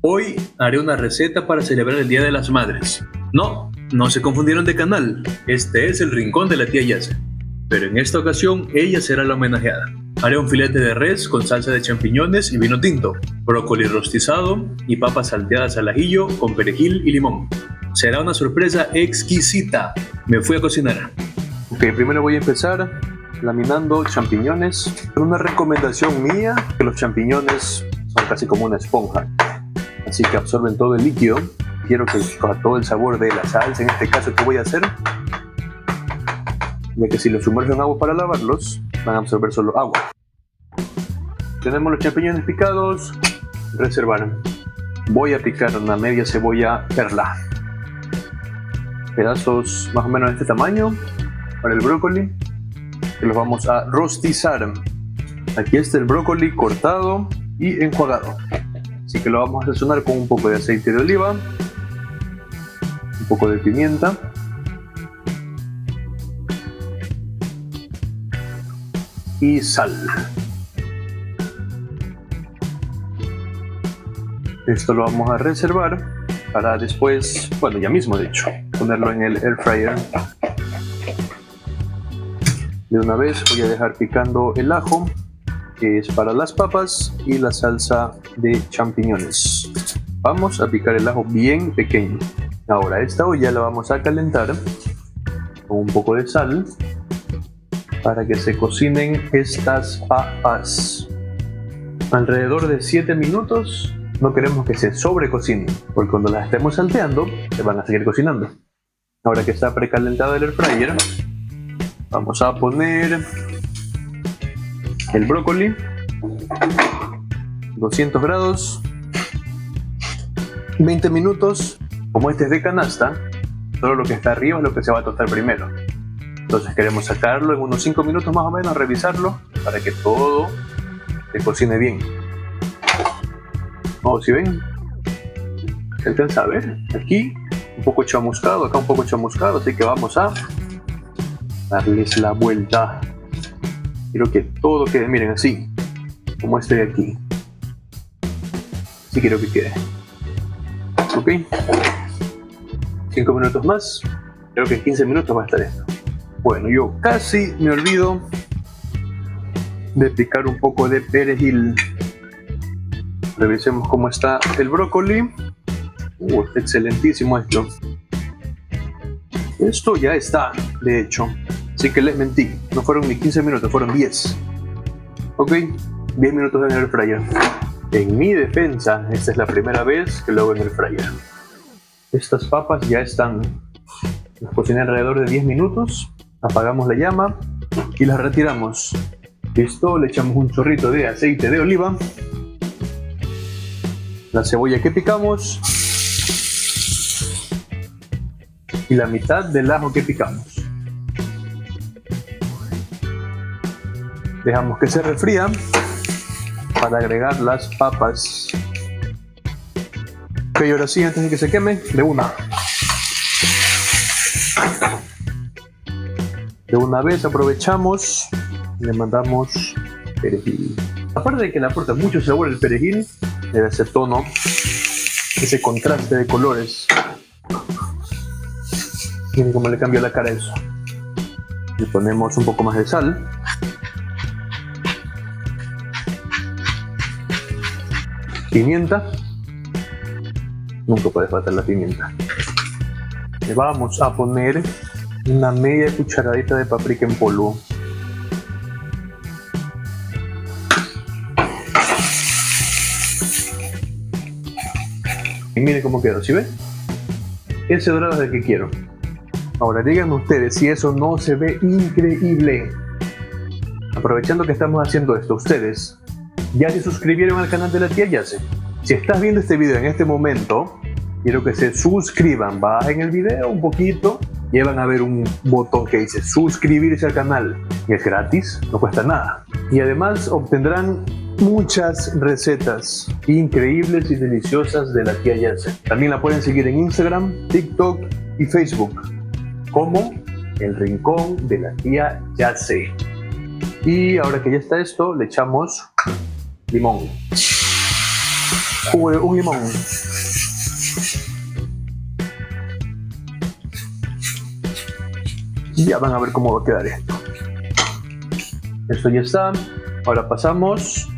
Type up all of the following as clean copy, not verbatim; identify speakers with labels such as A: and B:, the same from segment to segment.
A: Hoy haré una receta para celebrar el Día de las Madres. No se confundieron de canal, este es el rincón de la tía Yase. Pero en esta ocasión ella será la homenajeada. Haré un filete de res con salsa de champiñones y vino tinto, brócoli rostizado y papas salteadas al ajillo con perejil y limón. Será una sorpresa exquisita. Me fui a cocinar. Ok, primero voy a empezar laminando champiñones. Una recomendación mía, que los champiñones son casi como una esponja, así que absorben todo el líquido. Quiero que coja todo el sabor de la salsa. En este caso, ¿qué voy a hacer? Ya que si los sumerjo en agua para lavarlos, van a absorber solo agua. Tenemos los champiñones picados. Reservar. Voy a picar una media cebolla perla, pedazos más o menos de este tamaño. Para el brócoli, que los vamos a rostizar. Aquí está el brócoli cortado y enjuagado, así que lo vamos a sazonar con un poco de aceite de oliva, un poco de pimienta y sal. Esto lo vamos a reservar para después, bueno, ya mismo de hecho, ponerlo en el air fryer. De una vez voy a dejar picando el ajo, que es para las papas, y la salsa de champiñones. Vamos a picar el ajo bien pequeño. Ahora esta olla la vamos a calentar con un poco de sal para que se cocinen estas papas. Alrededor de 7 minutos. No queremos que se sobrecocinen, porque cuando las estemos salteando se van a seguir cocinando. Ahora que está precalentado el air fryer, vamos a poner el brócoli, 200 grados, 20 minutos. Como este es de canasta, solo lo que está arriba es lo que se va a tostar primero. Entonces queremos sacarlo en unos 5 minutos más o menos, revisarlo para que todo se cocine bien. Si ven, se alcanza a ver aquí un poco chamuscado, acá un poco chamuscado, así que vamos a darles la vuelta. Quiero que todo quede, miren, así como este de aquí. Así quiero que quede. Ok, 5 minutos más. Creo que en 15 minutos va a estar esto. Bueno, yo casi me olvido de picar un poco de perejil. Revisemos cómo está el brócoli. Excelentísimo esto. Esto ya está, de hecho. Así que les mentí. No fueron ni 15 minutos, fueron 10. Ok, 10 minutos en el fryer. En mi defensa, esta es la primera vez que lo hago en el fryer. Estas papas ya están. Las cociné alrededor de 10 minutos. Apagamos la llama y las retiramos. Listo, le echamos un chorrito de aceite de oliva. La cebolla que picamos y la mitad del ajo que picamos. Dejamos que se refría para agregar las papas. Ok, ahora sí, antes de que se queme, de una vez aprovechamos y le mandamos perejil. Aparte de que le aporta mucho sabor el perejil, le da ese tono, ese contraste de colores. Miren cómo le cambió la cara a eso. Le ponemos un poco más de sal. Pimienta. Nunca puede faltar la pimienta. Le vamos a poner una media cucharadita de paprika en polvo. Y miren cómo quedó, ¿sí ven? Ese dorado es el que quiero. Ahora díganme ustedes si eso no se ve increíble. Aprovechando que estamos haciendo esto, ustedes ya se suscribieron al canal de la tía Yase. Si estás viendo este video en este momento, quiero que se suscriban. Bajen el video un poquito y van a ver un botón que dice suscribirse al canal. Y es gratis, no cuesta nada. Y además obtendrán muchas recetas increíbles y deliciosas de la tía Yase. También la pueden seguir en Instagram, TikTok y Facebook como El Rincón de la Tía Yase. Y ahora que ya está esto, le echamos limón. jugo de un limón. Y ya van a ver cómo va a quedar esto. Esto ya está. Ahora pasamos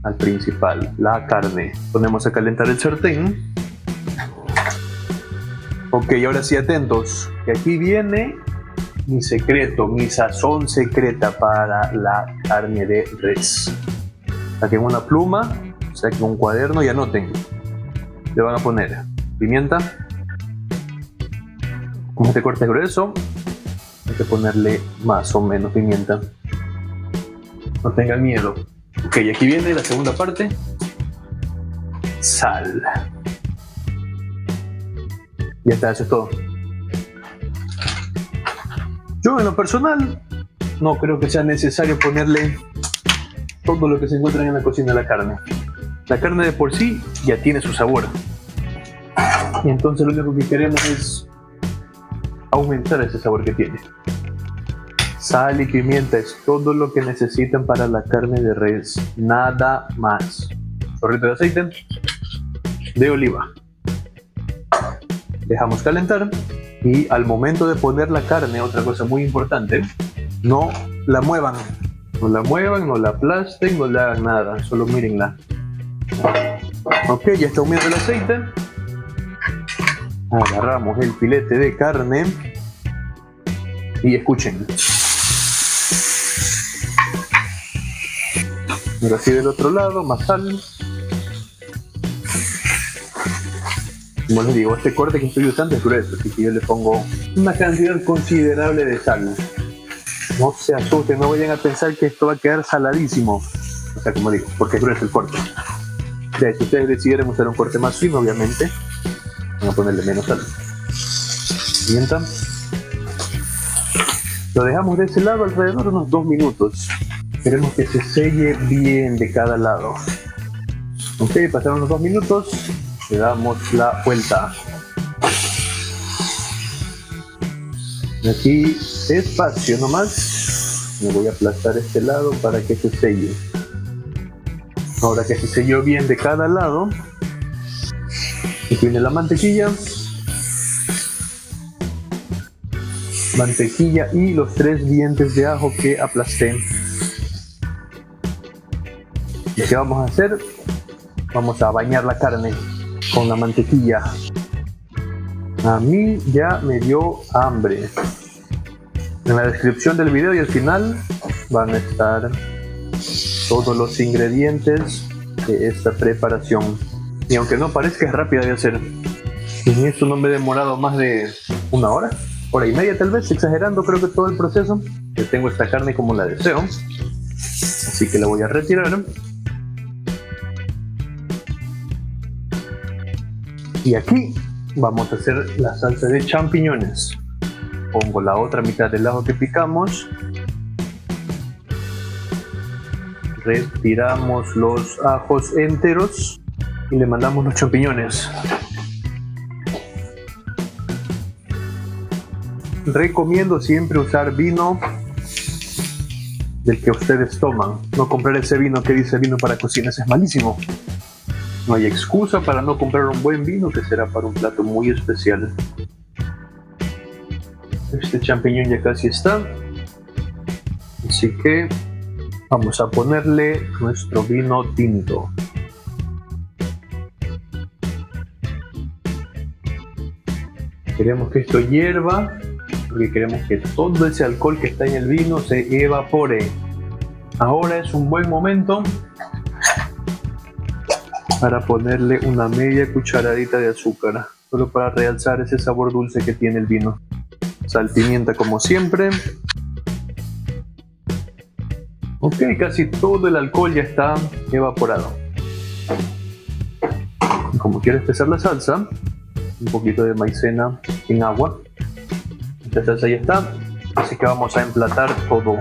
A: al principal, la carne. Ponemos a calentar el sartén. Ok, ahora sí, atentos, que aquí viene mi secreto, mi sazón secreta para la carne de res. Saquen una pluma, saquen un cuaderno y anoten. Le van a poner pimienta. Como este corte es grueso, hay que ponerle más o menos pimienta. No tengan miedo. Ok, aquí viene la segunda parte. Sal. Ya está, eso es todo. Yo en lo personal no creo que sea necesario ponerle todo lo que se encuentra en la cocina de la carne. La carne de por sí ya tiene su sabor. Y entonces lo único que queremos es aumentar ese sabor que tiene. Sal y pimienta es todo lo que necesitan para la carne de res. Nada más. Chorrito de aceite de oliva. Dejamos calentar y al momento de poner la carne, otra cosa muy importante, no la muevan. No la muevan, no la aplasten, no le hagan nada, solo mírenla. Ok, ya está humeando el aceite. Agarramos el filete de carne y escuchen. Ahora sí del otro lado, más sal. Como les digo, este corte que estoy usando es grueso, así que yo le pongo una cantidad considerable de sal. No se asusten, no vayan a pensar que esto va a quedar saladísimo. O sea, como digo, porque es grueso el corte. Ya, si ustedes decidieran usar un corte más fino, obviamente, van a ponerle menos sal. Pimienta. Lo dejamos de ese lado alrededor de unos 2 minutos. Queremos que se selle bien de cada lado. Ok, pasaron unos 2 minutos. Le damos la vuelta. Aquí despacio nomás. Me voy a aplastar este lado para que se selle. Ahora que se selló bien de cada lado, aquí viene la mantequilla. Mantequilla y los 3 dientes de ajo que aplasté. ¿Y qué vamos a hacer? Vamos a bañar la carne con la mantequilla. A mí ya me dio hambre. En la descripción del video y al final van a estar todos los ingredientes de esta preparación. Y aunque no parezca, es rápida de hacer. En esto no me he demorado más de 1 hora, hora y media tal vez, exagerando creo que todo el proceso. Yo tengo esta carne como la deseo, así que la voy a retirar. Y aquí vamos a hacer la salsa de champiñones. Pongo la otra mitad del ajo que picamos. Retiramos los ajos enteros y le mandamos los champiñones. Recomiendo siempre usar vino del que ustedes toman. No comprar ese vino que dice vino para cocinas, es malísimo. No hay excusa para no comprar un buen vino que será para un plato muy especial. Este champiñón ya casi está. Así que vamos a ponerle nuestro vino tinto. Queremos que esto hierva, porque queremos que todo ese alcohol que está en el vino se evapore. Ahora es un buen momento para ponerle una media cucharadita de azúcar, solo para realzar ese sabor dulce que tiene el vino. Sal, pimienta como siempre. Ok, casi todo el alcohol ya está evaporado. Y como quiero espesar la salsa, un poquito de maicena en agua. Esta salsa ya está, así que vamos a emplatar todo.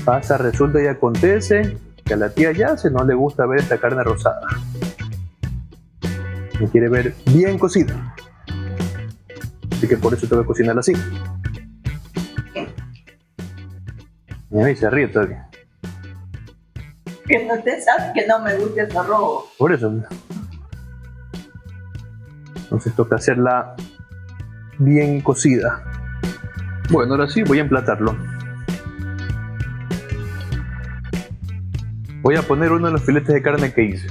A: Pasa, resulta y acontece que a la tía Yase no le gusta ver esta carne rosada. Me quiere ver bien cocida. Así que por eso tengo que cocinarla así. Y ahí se ríe todavía.
B: Que no te sabe que no me gusta el rojo.
A: Por eso. Entonces toca hacerla bien cocida. Bueno, ahora sí voy a emplatarlo. Voy a poner uno de los filetes de carne que hice.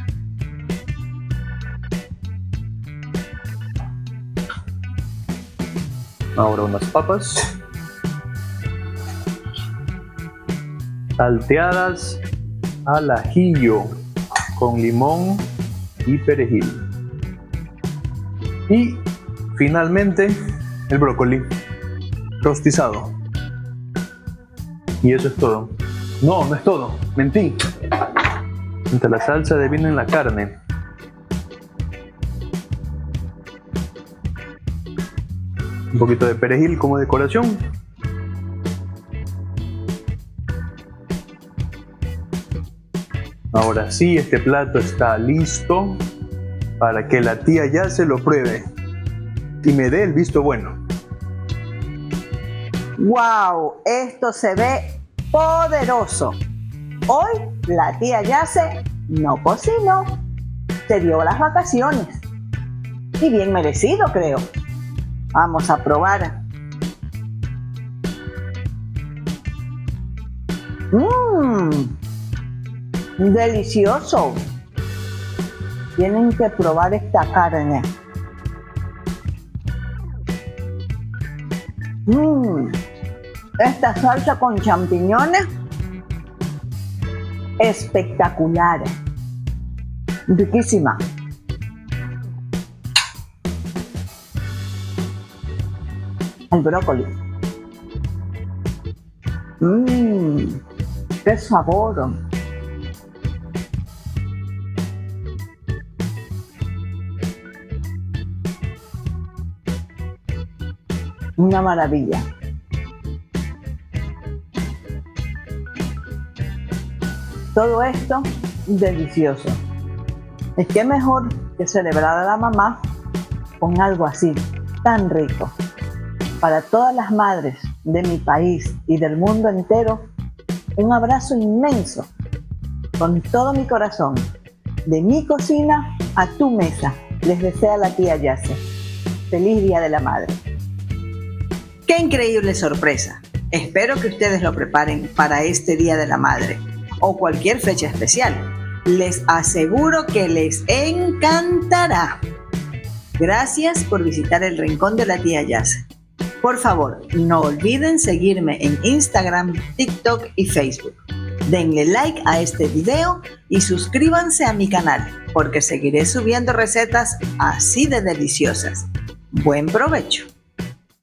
A: Ahora unas papas salteadas al ajillo con limón y perejil. Y finalmente el brócoli rostizado. Y eso es todo. No, no es todo. Mentí. Entre la salsa de vino en la carne. Un poquito de perejil como decoración. Ahora sí, este plato está listo para que la tía ya se lo pruebe y me dé el visto bueno.
B: ¡Wow! Esto se ve poderoso. Hoy la tía Yace no cocinó, se dio las vacaciones. Y bien merecido, creo. Vamos a probar. Delicioso. Tienen que probar esta carne. Esta salsa con champiñones, espectacular, riquísima. El brócoli. ¡Qué sabor! Una maravilla. Todo esto delicioso. Es que mejor que celebrar a la mamá con algo así, tan rico. Para todas las madres de mi país y del mundo entero, un abrazo inmenso, con todo mi corazón, de mi cocina a tu mesa. Les desea la tía Yace. Feliz Día de la Madre. ¡Qué increíble sorpresa! Espero que ustedes lo preparen para este Día de la Madre o cualquier fecha especial. Les aseguro que les encantará. Gracias por visitar el Rincón de la Tía Yace. Por favor, no olviden seguirme en Instagram, TikTok y Facebook. Denle like a este video y suscríbanse a mi canal, porque seguiré subiendo recetas así de deliciosas. ¡Buen provecho!